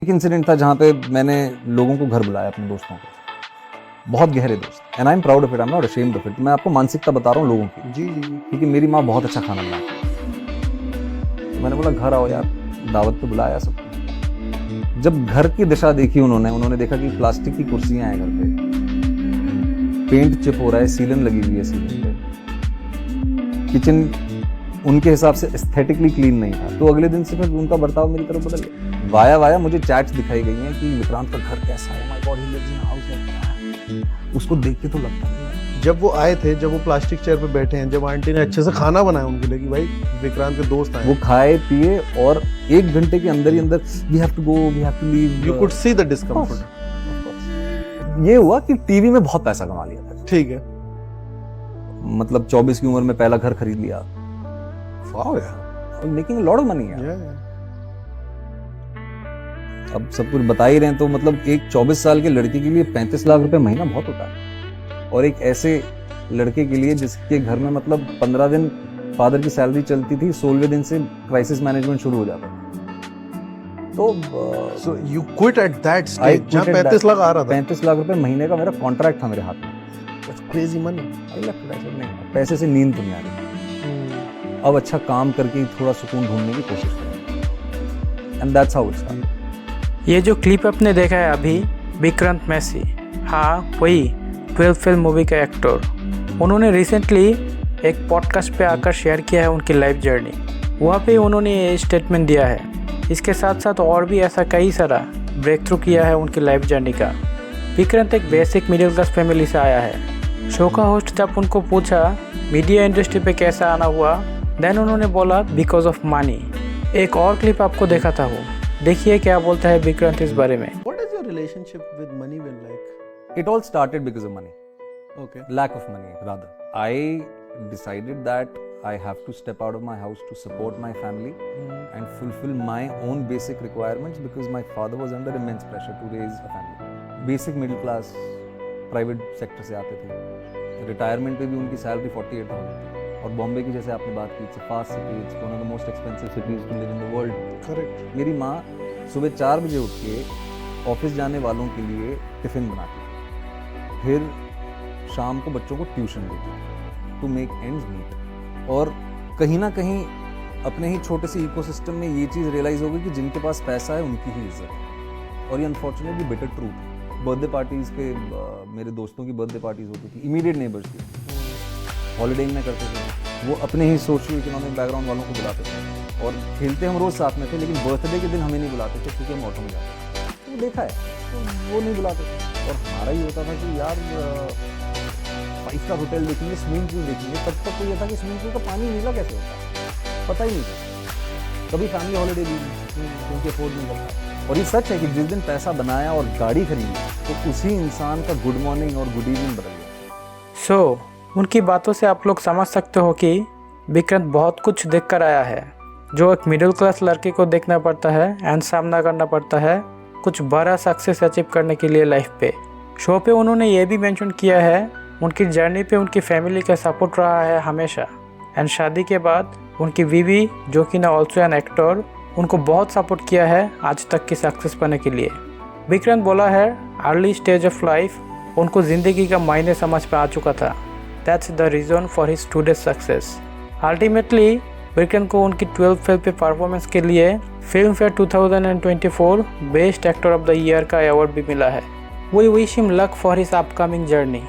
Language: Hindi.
एक इंसिडेंट था जहाँ पे मैंने लोगों को घर बुलाया, अपने दोस्तों को, बहुत गहरे दोस्त, and I am proud of it, I am not ashamed of it. मैं आपको मानसिकता बता रहा हूँ लोगों की, जी जी क्योंकि मेरी माँ बहुत अच्छा खाना बनाती है। तो मैंने बोला घर आओ यार, दावत पे बुलाया सबको। जब घर की दिशा देखी उन्होंने देखा कि प्लास्टिक की कुर्सियां हैं घर पे, पेंट चिप हो रहा है, सीलन लगी हुई है सीलिंग पे, किचन उनके हिसाब से एस्थेटिकली क्लीन नहीं था। तो अगले दिन से फिर उनका बर्ताव मेरी तरफ बदल गया। वाया मुझे चैट्स दिखाई गई हैं कि विक्रांत का घर कैसा है, my god he lives in a house like that. उसको देख के तो लगता है, जब वो आए थे, जब वो प्लास्टिक चेयर पे बैठे हैं, जब आंटी ने अच्छे से खाना बनाया उनके लिए कि भाई विक्रांत के दोस्त आए, वो खाए पिए और 1 घंटे के अंदर ही अंदर we have to go, we have to leave. You could see the discomfort. ये हुआ कि टीवी में बहुत पैसा कमा लिया था। ठीक है, मतलब 24 की उम्र में पहला घर खरीद लिया, वाओ यार, making a lot of money यार। yeah. अब सब कुछ बता ही रहे हैं तो मतलब एक 24 साल के लड़के के लिए 35 लाख रुपए महीना बहुत होता है, और एक ऐसे लड़के के लिए जिसके घर में मतलब 15 दिन फादर की सैलरी चलती थी, 16वें दिन से क्राइसिस मैनेजमेंट शुरू हो जाता था। तो So you quit at that I stage जहाँ quit at 35 लाख आ रहा था। 35 लाख रुपए महीने का मेरा कॉन्ट्रैक्ट था मेरे हाथ में। That's crazy money। पैसे से नींद तो नहीं आ रही। अब अच्छा काम करके थोड़ा सुकून ढूंढने की कोशिश करें, and that's how it started. ये जो क्लिप आपने देखा है अभी, विक्रांत मैसी, हाँ वही 12 फिल्म मूवी का एक्टर, उन्होंने रिसेंटली एक पॉडकास्ट पे आकर शेयर किया है उनकी लाइफ जर्नी। वहाँ पे उन्होंने ये स्टेटमेंट दिया है। इसके साथ साथ और भी ऐसा कई सारा ब्रेक थ्रू किया है उनकी लाइफ जर्नी का। विक्रांत एक बेसिक मिडिल क्लास फैमिली से आया है। शो का होस्ट जब उनको पूछा मीडिया इंडस्ट्री पे कैसे आना हुआ, देन उन्होंने बोला बिकॉज ऑफ मनी। एक और क्लिप आपको देखा था, वो देखिए क्या बोलता है विक्रांत इस बारे में। What is your relationship with money been like? It all started because of money. Okay. Lack of money rather. I decided that I have to step out of my house to support my family and fulfill my own basic requirements, because my father was under immense pressure to raise a family. Basic middle class, private sector से आते थे। रिटायरमेंट पे भी उनकी सैलरी 48,000 थी, और बॉम्बे की जैसे आपने बात की, it's a fast city, it's one of the most expensive cities to live in the world. Correct. मेरी माँ सुबह 4 बजे उठ के ऑफिस जाने वालों के लिए टिफ़िन बनाती थी, फिर शाम को बच्चों को ट्यूशन देती टू मेक एंड्स मीट। और कहीं ना कहीं अपने ही छोटे से इकोसिस्टम में ये चीज़ रियलाइज़ हो गई कि जिनके पास पैसा है उनकी ही इज्जत है। और ये अनफॉर्चुनेटली बिटर ट्रूथ है। बर्थडे पार्टीज़ पे मेरे दोस्तों की बर्थडे पार्टीज़ होती थी, इमीडिएट नेबर्स की, हॉलीडेइंग में करते थे, वो अपने ही सोशल इकोनॉमिक बैकग्राउंड वालों को बुलाते थे, और खेलते हम रोज़ साथ में थे, लेकिन बर्थडे के दिन हमें नहीं बुलाते थे क्योंकि हम ऑटो में जाते थे। तो देखा है, तो वो नहीं बुलाते थे, और हमारा ही होता था कि यार 5 स्टार होटल देखेंगे, स्विमिंग पूल देखेंगे। तब तक तो ये था कि स्विमिंग पूल का पानी नीला कैसे होता है, पता ही नहीं था। कभी फैमिली हॉलीडे ली क्योंकि अफोर्ड नहीं करता। और ये सच है कि जिस दिन पैसा बनाया और गाड़ी खरीदी, तो उसी इंसान का गुड मॉर्निंग और गुड इवनिंग बदल गया। उनकी बातों से आप लोग समझ सकते हो कि विक्रांत बहुत कुछ देख कर आया है, जो एक मिडिल क्लास लड़के को देखना पड़ता है एंड सामना करना पड़ता है कुछ बड़ा सक्सेस अचीव करने के लिए लाइफ पे। शो पे उन्होंने ये भी मेंशन किया है उनकी जर्नी पे उनकी फैमिली का सपोर्ट रहा है हमेशा, एंड शादी के बाद उनकी बीवी जो कि ना ऑल्सो एन एक्टर, उनको बहुत सपोर्ट किया है आज तक की सक्सेस पाने के लिए। विक्रांत बोला है अर्ली स्टेज ऑफ लाइफ उनको ज़िंदगी का मायने समझ पे आ चुका था। That's the reason for his today's success. Ultimately Vikrant को उनकी 12 फिल्म पे परफॉर्मेंस के लिए Filmfare 2024 best actor of the year का अवार्ड भी मिला है। We wish him luck for his upcoming journey.